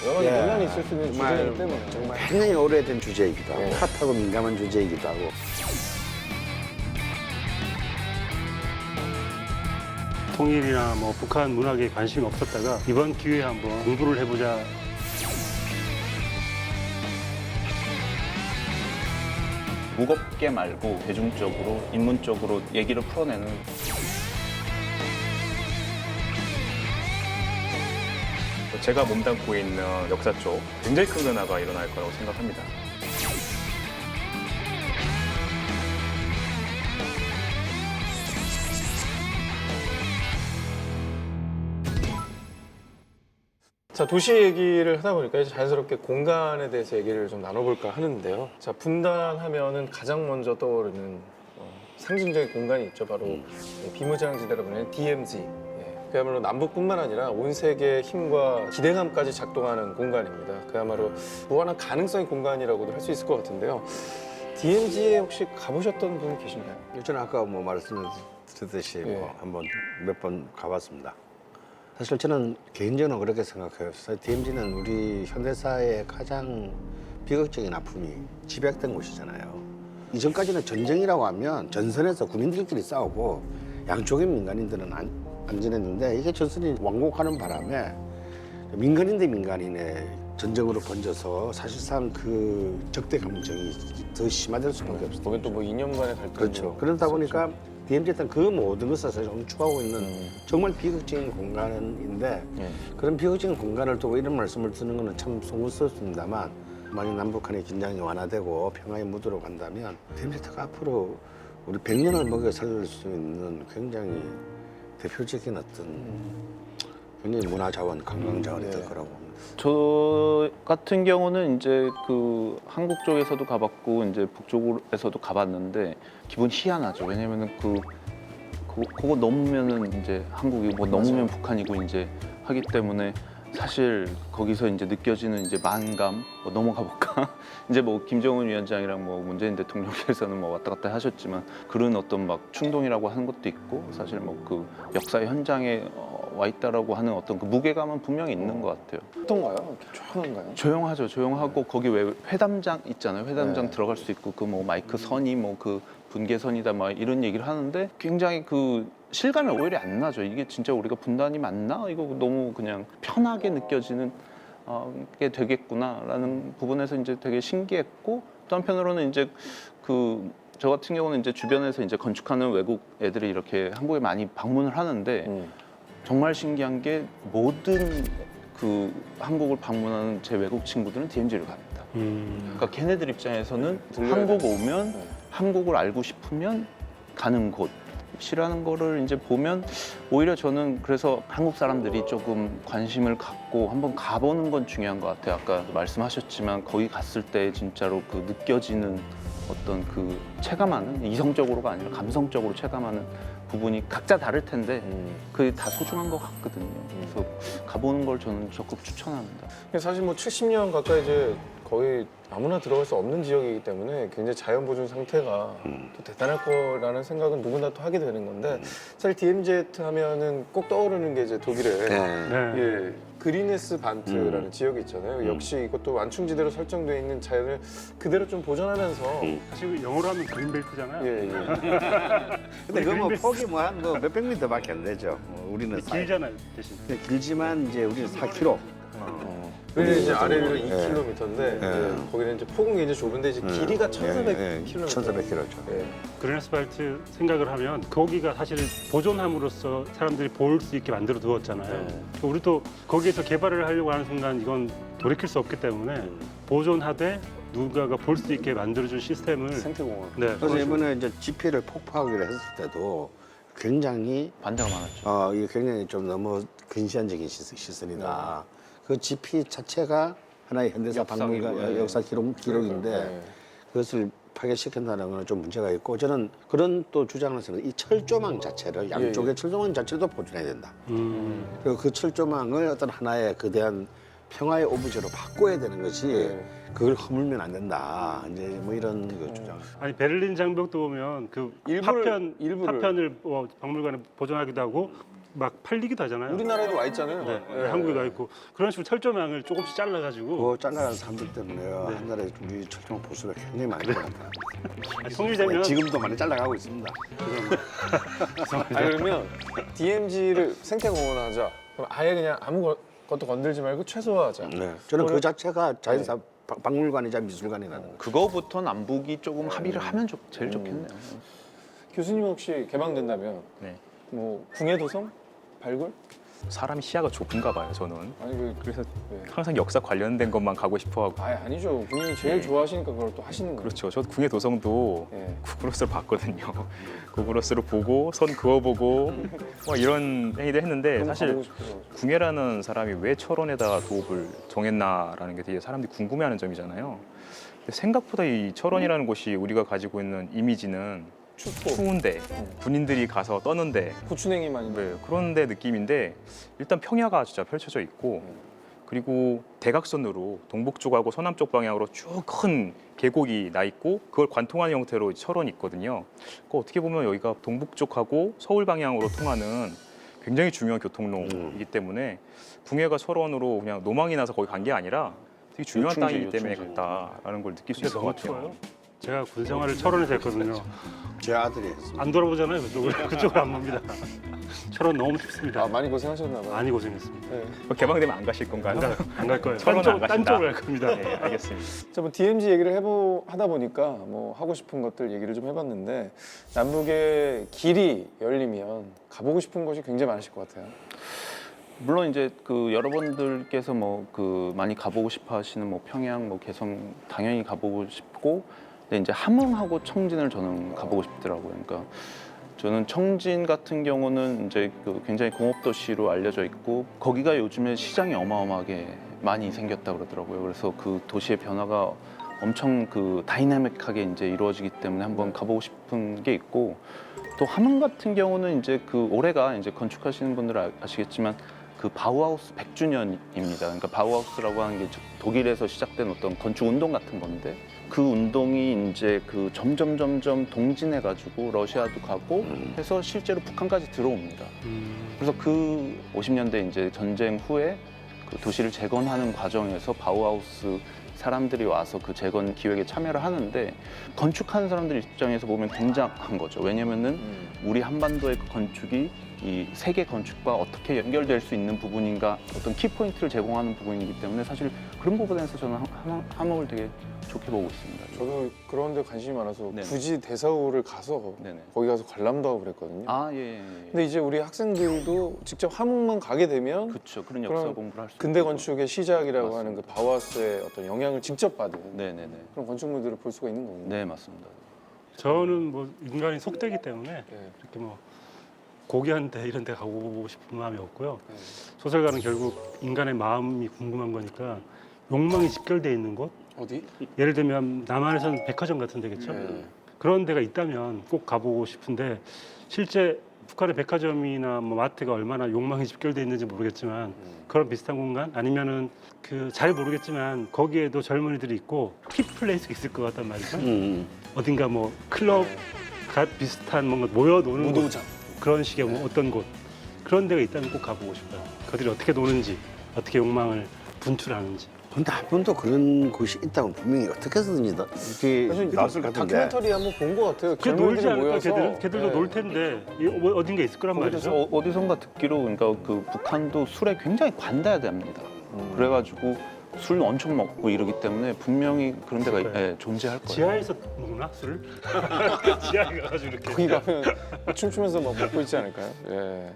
여러 가지 예. 논란이 있을 수 있는 정말, 주제이기 때문에 정말 굉장히 오래된 주제이기도 하고 예. 핫하고 민감한 주제이기도 하고. 통일이나 뭐 북한 문학에 관심이 없었다가 이번 기회에 한번 공부를 해보자. 무겁게 말고 대중적으로 인문적으로 얘기를 풀어내는 제가 몸담고 있는 역사 쪽 굉장히 큰 변화가 일어날 거라고 생각합니다. 자, 도시 얘기를 하다 보니까 이제 자연스럽게 공간에 대해서 얘기를 좀 나눠볼까 하는데요. 자, 분단하면은 가장 먼저 떠오르는 상징적인 공간이 있죠. 바로 비무장지대라고 하는 DMZ. 예, 그야말로 남북뿐만 아니라 온 세계의 힘과 기대감까지 작동하는 공간입니다. 그야말로 무한한 가능성의 공간이라고도 할 수 있을 것 같은데요. DMZ에 혹시 가보셨던 분 계신가요? 저는 아까 뭐 말씀드렸듯이 예. 뭐 한번 몇 번 가봤습니다. 사실 저는 개인적으로 그렇게 생각해요. DMZ는 우리 현대사의 가장 비극적인 아픔이 집약된 곳이잖아요. 이전까지는 전쟁이라고 하면 전선에서 군인들끼리 싸우고 양쪽의 민간인들은 안 지냈는데 이게 전선이 완곡하는 바람에 민간인 대 민간인의 전쟁으로 번져서 사실상 그 적대 감정이 더 심화될 수밖에 없어요. 거긴 또 뭐 이념간의 갈등도 그렇죠. 그러다 보니까 DMZ는 그 모든 것을 사실 응축하고 있는 정말 비극적인 공간인데 그런 비극적인 공간을 두고 이런 말씀을 드는 것은 참 송구스럽습니다만 만약 남북한의 긴장이 완화되고 평화의 무드로 간다면 DMZ가 앞으로 우리 100년을 먹여 살릴 수 있는 굉장히 대표적인 어떤 굉장히 문화자원, 관광자원이 될 거라고 봅니다. 저 같은 경우는 이제 그 한국 쪽에서도 가봤고 이제 북쪽에서도 가봤는데 기분 희한하죠. 왜냐면은 그거 넘으면은 이제 한국이 뭐 넘으면 북한이고 이제 하기 때문에 사실 거기서 이제 느껴지는 이제 만감 뭐 넘어가 볼까 이제 뭐 김정은 위원장이랑 뭐 문재인 대통령께서는 뭐 왔다 갔다 하셨지만 그런 어떤 막 충동이라고 하는 것도 있고 사실 뭐 그 역사의 현장에 와 있다라고 하는 어떤 그 무게감은 분명히 있는 것 같아요. 어떤가요? 이렇게 조용한가요? 조용하죠. 조용하고 거기 왜 회담장 있잖아요. 회담장 네. 들어갈 수 있고 그 뭐 마이크 선이 뭐 그 분계선이다 막 이런 얘기를 하는데 굉장히 그 실감이 오히려 안 나죠. 이게 진짜 우리가 분단이 맞나? 이거 너무 그냥 편하게 느껴지는 게 되겠구나라는 부분에서 이제 되게 신기했고 또 한편으로는 이제 저 같은 경우는 이제 주변에서 이제 건축하는 외국 애들이 이렇게 한국에 많이 방문을 하는데 정말 신기한 게 모든 그 한국을 방문하는 제 외국 친구들은 DMZ를 갑니다. 그러니까 걔네들 입장에서는 한국 오면 한국을 알고 싶으면 가는 곳이라는 거를 이제 보면 오히려 저는 그래서 한국 사람들이 조금 관심을 갖고 한번 가보는 건 중요한 것 같아요. 아까 말씀하셨지만 거기 갔을 때 진짜로 그 느껴지는 어떤 그 체감하는 이성적으로가 아니라 감성적으로 체감하는 부분이 각자 다를 텐데 그게 다 소중한 것 같거든요. 그래서 가보는 걸 저는 적극 추천합니다. 사실 뭐 70년 가까이 이제 거의 아무나 들어갈 수 없는 지역이기 때문에 굉장히 자연 보존 상태가 또 대단할 거라는 생각은 누구나 또 하게 되는 건데 사실 DMZ 하면은 꼭 떠오르는 게 이제 독일의 네. 예, 그리네스 반트라는 지역이 있잖아요. 역시 이것도 완충지대로 설정되어 있는 자연을 그대로 좀 보존하면서 사실 영어로 하면 그린벨트잖아요. 예, 예. 근데 그거 뭐 폭이 뭐 한 뭐 몇백 미터밖에 안 되죠. 우리는 길잖아요, 대신. 길지만 이제 우리는 4km. 그게 이제 아래 위로 예. 2km인데 예. 거기는 이제 폭은 굉장히 좁은데 이제 길이가 1,400km. 1,400km죠. 예. 그린스발트 생각을 하면 거기가 사실 보존함으로써 사람들이 볼 수 있게 만들어 두었잖아요. 우리도 거기에서 개발을 하려고 하는 순간 이건 돌이킬 수 없기 때문에 보존하되 누군가가 볼 수 있게 만들어준 시스템을 생태공원. 네, 그래서 이번에 이제 GP를 폭파하기로 했을 때도 굉장히 반대가 많았죠. 이게 굉장히 좀 너무 근시안적인 시선이다. 그 GP 자체가 하나의 현대사 박물관 역사 기록인데 그것을 파괴시킨다는 건 좀 문제가 있고 저는 그런 또 주장을 했습니다. 이 철조망 자체를 양쪽의 철조망 자체도 보존해야 된다. 그리고 그 철조망을 어떤 하나의 거대한 평화의 오브제로 바꿔야 되는 것이 그걸 허물면 안 된다. 이제 뭐 이런 그 주장. 아니 베를린 장벽도 보면 그 일부를- 파편을 박물관에 보존하기도 하고 막 팔리기도 하잖아요. 우리나라에도 와 있잖아요. 네, 예. 한국에 가 있고 그런 식으로 철조망을 조금씩 잘라가지고 그 잘라가는 사람들 때문에 한나라에 우리 철종 보수가 굉장히 많이 일어났다. 성일되면 지금도 많이 잘라가고 있습니다. 그러면 DMZ를 생태공원하자. 그럼 아예 그냥 아무것도 건들지 말고 최소화하자. 네. 저는 그 자체가 자연사 박물관이자 미술관이라는 거. 그거부터 남북이 조금 합의를 하면 제일 좋겠네요. 교수님 혹시 개방된다면 네. 뭐 궁예도성 발굴? 사람이 시야가 좁은가 봐요, 저는. 아니 그래서 네. 항상 역사 관련된 것만 가고 싶어 하고. 아니죠. 본인이 제일 네. 좋아하시니까 그걸 또 하시는 거예요. 그렇죠. 저도 궁예 도성도 예. 구글어스로 봤거든요. 구글어스로 보고 선 그어보고 뭐 이런 행위들 했는데 너무 사실 가보고 싶어서. 궁예라는 사람이 왜 철원에다가 도읍을 정했나라는 게 되게 사람들이 궁금해하는 점이잖아요. 근데 생각보다 이 철원이라는 곳이 우리가 가지고 있는 이미지는 춥고 추운데 군인들이 가서 떠는데 고추냉이 많이. 네, 그런 데 느낌인데 일단 평야가 진짜 펼쳐져 있고 그리고 대각선으로 동북쪽하고 서남쪽 방향으로 쭉 큰 계곡이 나 있고 그걸 관통하는 형태로 철원이 있거든요. 그 어떻게 보면 여기가 동북쪽하고 서울 방향으로 통하는 굉장히 중요한 교통로이기 때문에 궁예가 철원으로 그냥 노망이 나서 거기 간 게 아니라 되게 중요한 요충지, 땅이기 때문에 요충지. 갔다라는 걸 느낄 수 근데 있을 것 너무 같아요. 추워요. 제가 군 생활을 철원에서 했거든요. 제 아들이 했습니다. 안 돌아보잖아요. 그쪽을 안 봅니다. 철원 너무 춥습니다. 많이 고생하셨나 봐요. 많이 고생했습니다. 네. 개방되면 안 가실 건가요? 안 갈 거예요. 철원은 안 딴 가신다. 쪽으로 갈 겁니다. 네, 알겠습니다. 자, 뭐 DMZ 얘기를 하다 보니까 뭐 하고 싶은 것들 얘기를 좀 해봤는데 남북의 길이 열리면 가보고 싶은 곳이 굉장히 많으실 것 같아요. 물론 이제 그 여러분들께서 뭐 그 많이 가보고 싶어 하시는 뭐 평양, 뭐 개성 당연히 가보고 싶고, 근데 이제 함흥하고 청진을 저는 가보고 싶더라고요. 그러니까 저는 청진 같은 경우는 이제 그 굉장히 공업도시로 알려져 있고 거기가 요즘에 시장이 어마어마하게 많이 생겼다 그러더라고요. 그래서 그 도시의 변화가 엄청 그 다이나믹하게 이제 이루어지기 때문에 한번 가보고 싶은 게 있고, 또 함흥 같은 경우는 이제 그 올해가 이제 건축하시는 분들은 아시겠지만 그 바우하우스 100주년입니다. 그러니까 바우하우스라고 하는 게 독일에서 시작된 어떤 건축 운동 같은 건데, 그 운동이 이제 그 점점 동진해가지고 러시아도 가고 해서 실제로 북한까지 들어옵니다. 그래서 그 50년대 이제 전쟁 후에 그 도시를 재건하는 과정에서 바우하우스 사람들이 와서 그 재건 기획에 참여를 하는데, 건축하는 사람들 입장에서 보면 굉장한 거죠. 왜냐면은 우리 한반도의 그 건축이 이 세계 건축과 어떻게 연결될 수 있는 부분인가, 어떤 키포인트를 제공하는 부분이기 때문에 사실 그런 부분에서 저는 함흥을 되게 좋게 보고 있습니다. 저도 그런 데 관심이 많아서 네네. 굳이 대서울을 가서 네네. 거기 가서 관람도 하고 그랬거든요. 아, 예. 근데 이제 우리 학생들도 직접 함흥만 가게 되면 그렇죠. 그런 역사 그럼 공부를 할 수 근대 있고. 건축의 시작이라고 맞습니다. 하는 그 바우하우스의 어떤 영향을 직접 받은 네네네. 그런 건축물들을 볼 수가 있는 거군요. 네, 맞습니다. 저는 뭐 인간이 속되기 때문에 네. 이렇게 뭐 고귀한데 이런 데 가고 싶은 마음이 없고요. 네. 소설가는 결국 인간의 마음이 궁금한 거니까 욕망이 직결되어 있는 곳, 어디? 예를 들면 남한에서는 백화점 같은 데겠죠. 네. 그런 데가 있다면 꼭 가보고 싶은데, 실제 북한의 백화점이나 뭐 마트가 얼마나 욕망이 집결되어 있는지 모르겠지만 그런 비슷한 공간, 아니면은 그 잘 모르겠지만 거기에도 젊은이들이 있고 힙플레이스가 있을 것 같단 말이죠. 어딘가 뭐 클럽 가 비슷한 뭔가 모여 노는 곳, 무도장. 그런 식의 뭐 어떤 곳, 그런 데가 있다면 꼭 가보고 싶어요. 그들이 어떻게 노는지, 어떻게 욕망을 분출하는지. 근데 한 번도 그런 곳이 있다고 분명히 어떻게 해서든지 이렇게 사실 나왔을 것 같은데. 다큐멘터리 한번 본 것 같아요. 그게 놀지 젊은이들이 않을까? 모여서. 걔들도 네. 놀 텐데 어딘가 있을 거란 거기서 말이죠. 어디선가 듣기로, 그러니까 그 북한도 술에 굉장히 관대하답니다. 그래가지고 술 엄청 먹고 이러기 때문에 분명히 그런 데가 그래요. 존재할 거예요. 지하에서 먹나 술을? 지하에 가가지고 이렇게. 거기 가면 춤추면서 막 먹고 있지 않을까요? 예.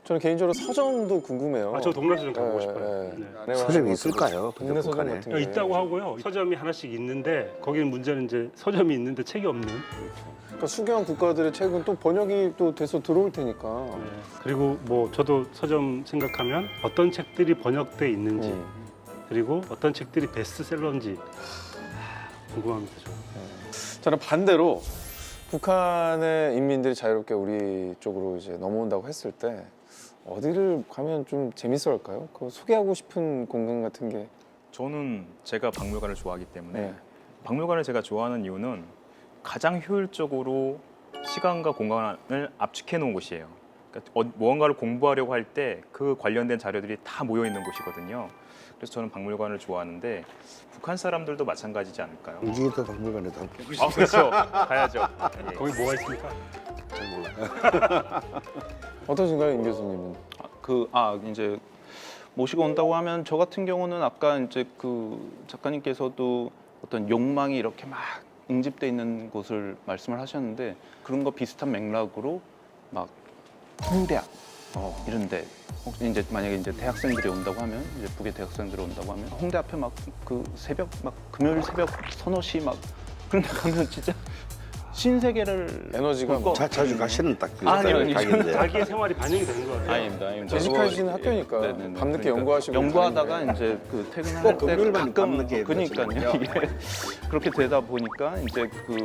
저는 개인적으로 서점도 궁금해요. 아, 저 동남서점 가보고 예, 싶어요. 예. 네. 아내와 서점이 하는 있을까요? 동네 서점 북한에? 같은 게 있다고 하고요. 서점이 하나씩 있는데 거기는 문제는 이제 서점이 있는데 책이 없는. 그러니까 수교한 국가들의 책은 또 번역이 또 돼서 들어올 테니까. 네. 그리고 뭐 저도 서점 생각하면 어떤 책들이 번역돼 있는지, 그리고 어떤 책들이 베스트셀러인지 궁금합니다. 저. 저는 반대로 북한의 인민들이 자유롭게 우리 쪽으로 이제 넘어온다고 했을 때 어디를 가면 좀 재밌어 할까요? 그 소개하고 싶은 공간 같은 게. 저는 제가 박물관을 좋아하기 때문에 네. 박물관을 제가 좋아하는 이유는 가장 효율적으로 시간과 공간을 압축해 놓은 곳이에요. 그러니까 무언가를 공부하려고 할 때 그 관련된 자료들이 다 모여 있는 곳이거든요. 그래서 저는 박물관을 좋아하는데 북한 사람들도 마찬가지지 않을까요? 우리도 박물관에도 함께 아 그렇죠. 가야죠. 예. 거기 뭐가 있습니까? 잘 몰라요. 어떠신가요, 임 교수님은? 이제 모시고 온다고 하면 저 같은 경우는 아까 이제 그 작가님께서도 어떤 욕망이 이렇게 막 응집돼 있는 곳을 말씀을 하셨는데 그런 거 비슷한 맥락으로 막 홍대학 이런데 혹시 이제 만약에 이제 대학생들이 온다고 하면 이제 북의 대학생들이 온다고 하면 홍대 앞에 막 그 새벽 막 금요일 새벽 서너 시 막 그런 데 가면 진짜 신세계를 에너지가 볼 거- 자주 가시는 딱 그 아니요, 가게인데. 자기의 생활이 반영이 되는 것 같아요. 아닙니다. 재직하시는 학교니까 네네네. 밤늦게 그러니까 연구하시고 연구하다가 이제 그 퇴근할 꼭 때 금요일만 가끔 밤늦게 그러니까요. 일어나시는군요. 이게 그렇게 되다 보니까 이제 그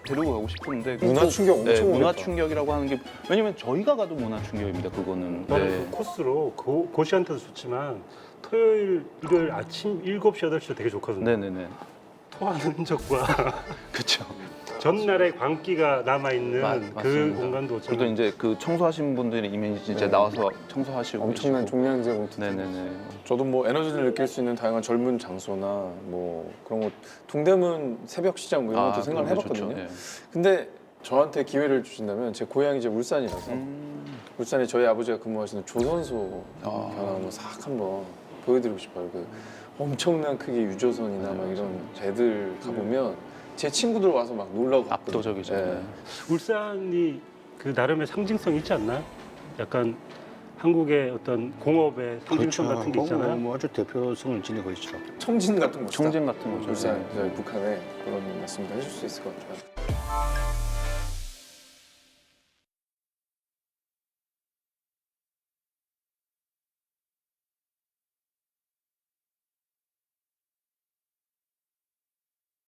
데리고 가고 싶은데 문화 충격 엄청 네, 문화 오겠다. 충격이라고 하는 게 왜냐면 저희가 가도 문화 충격입니다. 그거는. 저는 네. 그 코스로 고시한테도 좋지만 토요일, 일요일 아침 7시, 8시도 되게 좋거든요. 네네네. 토하는 흔적과 그렇죠. 전날의 광기가 남아있는 그 맞습니다. 공간도 그래도 이제 그 청소하신 분들이 이미 진짜 나와서 청소하시고 엄청난 계시고. 종량제 봉투. 네네네. 저도 뭐 에너지를 느낄 수 있는 다양한 젊은 장소나 뭐 그런 거 동대문 새벽 시장 뭐 이런 것도 생각을 그런 거 해봤거든요. 좋죠. 예. 근데 저한테 기회를 주신다면 제 고향이 이제 울산이라서 울산에 저희 아버지가 근무하시는 조선소 변화 한번 싹 한번 보여드리고 싶어요. 그 엄청난 크기 유조선이나 막 이런 애들 가보면 제 친구들 와서 막 놀라고 갔거든요. 압도적이죠. 예. 네. 울산이 그 나름의 상징성 있지 않나요? 약간 한국의 어떤 공업의 상징성 같은 게 있잖아요. 뭐 아주 대표성을 지니고 있죠. 청진 같은 거죠. 청진 같은 거죠. 울산, 네. 저희 북한에 그런 말씀도 해줄 수 있을 것 같아요.